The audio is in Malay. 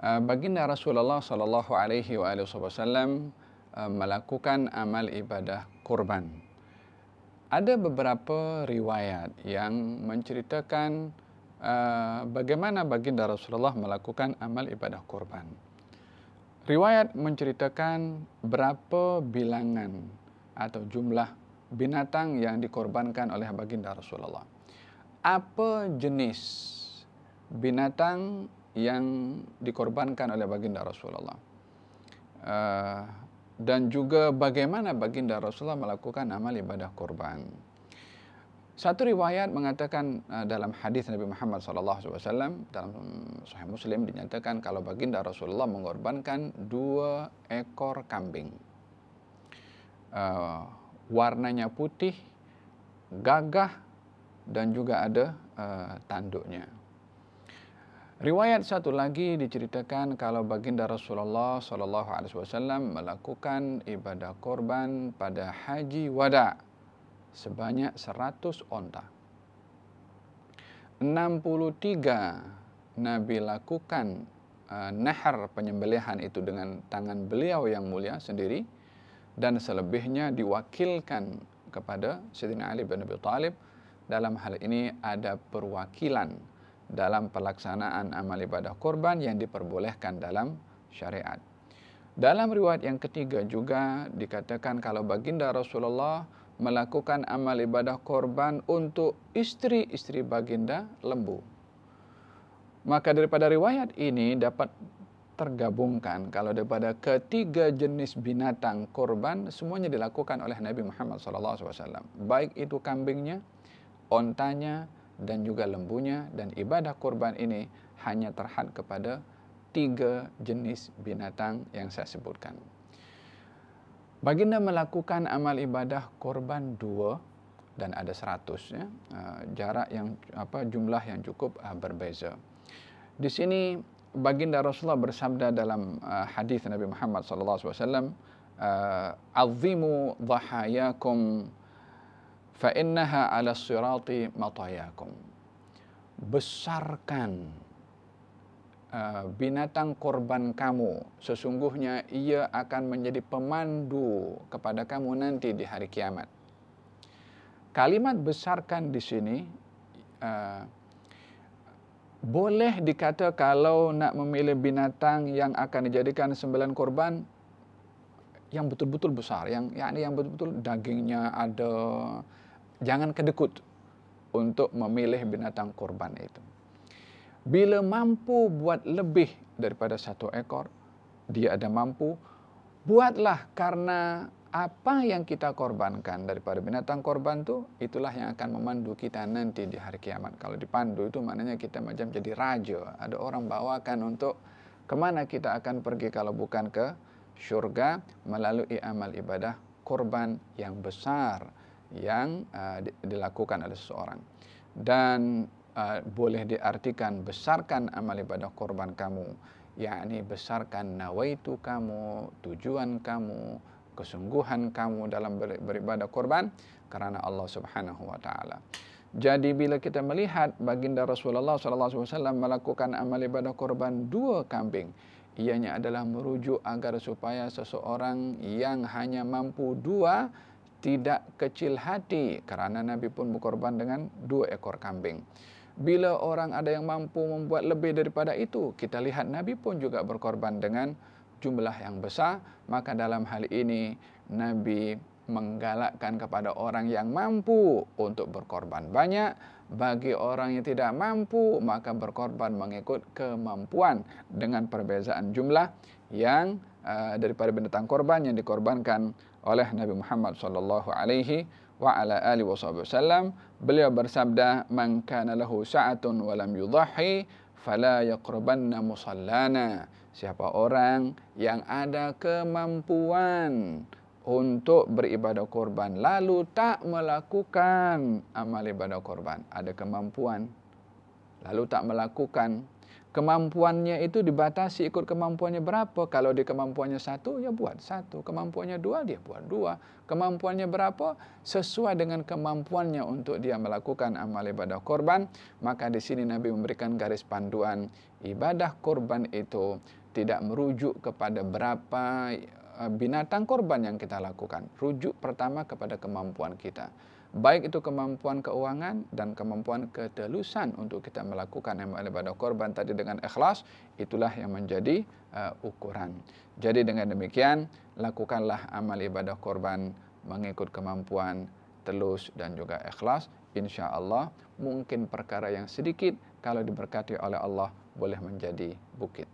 Baginda Rasulullah Sallallahu Alaihi Wasallam melakukan amal ibadah kurban. Ada beberapa riwayat yang menceritakan bagaimana baginda Rasulullah melakukan amal ibadah kurban. Riwayat menceritakan berapa bilangan atau jumlah binatang yang dikorbankan oleh baginda Rasulullah. Apa jenis binatang yang dikorbankan oleh baginda Rasulullah. Dan juga bagaimana baginda Rasulullah melakukan amal ibadah kurban. Satu riwayat mengatakan dalam hadis Nabi Muhammad SAW dalam Sahih Muslim dinyatakan kalau baginda Rasulullah mengorbankan 2 ekor kambing. Warnanya putih, gagah, dan juga ada tanduknya. Riwayat satu lagi diceritakan kalau baginda Rasulullah SAW melakukan ibadah korban pada haji wada sebanyak 100 onta. 63 Nabi lakukan nahar penyembelihan itu dengan tangan beliau yang mulia sendiri, dan selebihnya diwakilkan kepada Sayyidina Ali bin Abi Thalib. Dalam hal ini ada perwakilan dalam pelaksanaan amal ibadah korban yang diperbolehkan dalam syariat. Dalam riwayat yang ketiga juga dikatakan kalau baginda Rasulullah melakukan amal ibadah korban untuk istri-istri baginda lembu. Maka daripada riwayat ini dapat tergabungkan kalau daripada ketiga jenis binatang korban semuanya dilakukan oleh Nabi Muhammad SAW. Baik itu kambingnya, ontanya, dan juga lembunya, dan ibadah kurban ini hanya terhad kepada 3 jenis binatang yang saya sebutkan. Baginda melakukan amal ibadah kurban 2 dan ada 100 ya. Jarak yang jumlah yang cukup berbeza. Di sini baginda Rasulullah bersabda dalam hadis Nabi Muhammad SAW, "Azimu dhahayakum fa innaha 'ala sirati matayakum." Besarkan binatang korban kamu, sesungguhnya ia akan menjadi pemandu kepada kamu nanti di hari kiamat. Kalimat besarkan di sini boleh dikata kalau nak memilih binatang yang akan dijadikan sembelihan korban yang betul-betul besar, yang betul-betul dagingnya ada, jangan kedekut untuk memilih binatang korban itu. Bila mampu buat lebih daripada 1 ekor, dia ada mampu, buatlah, karena apa yang kita korbankan daripada binatang korban itu, itulah yang akan memandu kita nanti di hari kiamat. Kalau dipandu itu maknanya kita macam jadi raja, ada orang bawakan untuk kemana kita akan pergi kalau bukan ke syurga melalui amal ibadah korban yang besar yang dilakukan oleh seseorang. Dan boleh diartikan besarkan amal ibadah korban kamu, yakni besarkan nawaitu kamu, tujuan kamu, kesungguhan kamu dalam beribadah korban karena Allah Subhanahu wa taala. Jadi bila kita melihat baginda Rasulullah SAW melakukan amal ibadah korban 2 kambing, ianya adalah merujuk agar supaya seseorang yang hanya mampu 2 tidak kecil hati, karena Nabi pun berkorban dengan 2 ekor kambing. Bila orang ada yang mampu membuat lebih daripada itu, kita lihat Nabi pun juga berkorban dengan jumlah yang besar. Maka dalam hal ini Nabi menggalakkan kepada orang yang mampu untuk berkorban banyak. Bagi orang yang tidak mampu, maka berkorban mengikut kemampuan dengan perbezaan jumlah yang daripada binatang korban yang dikorbankan oleh Nabi Muhammad sallallahu alaihi wa ala alihi wasallam. Beliau bersabda, "Man kana lahu sa'atun wa lam yudhhi fala yaqrabanna musallana." Siapa orang yang ada kemampuan untuk beribadah korban lalu tak melakukan amal ibadah korban, ada kemampuan lalu tak melakukan, Kemampuannya itu dibatasi ikut kemampuannya berapa. Kalau di kemampuannya 1, ya buat 1. Kemampuannya 2, dia buat 2. Kemampuannya berapa? Sesuai dengan kemampuannya untuk dia melakukan amal ibadah korban. Maka di sini Nabi memberikan garis panduan, ibadah korban itu tidak merujuk kepada berapa binatang korban yang kita lakukan. Rujuk pertama kepada kemampuan kita. Baik itu kemampuan keuangan dan kemampuan ketulusan untuk kita melakukan amal ibadah korban tadi dengan ikhlas, itulah yang menjadi ukuran. Jadi dengan demikian, lakukanlah amal ibadah korban mengikut kemampuan, telus dan juga ikhlas. Insya Allah mungkin perkara yang sedikit kalau diberkati oleh Allah boleh menjadi bukit.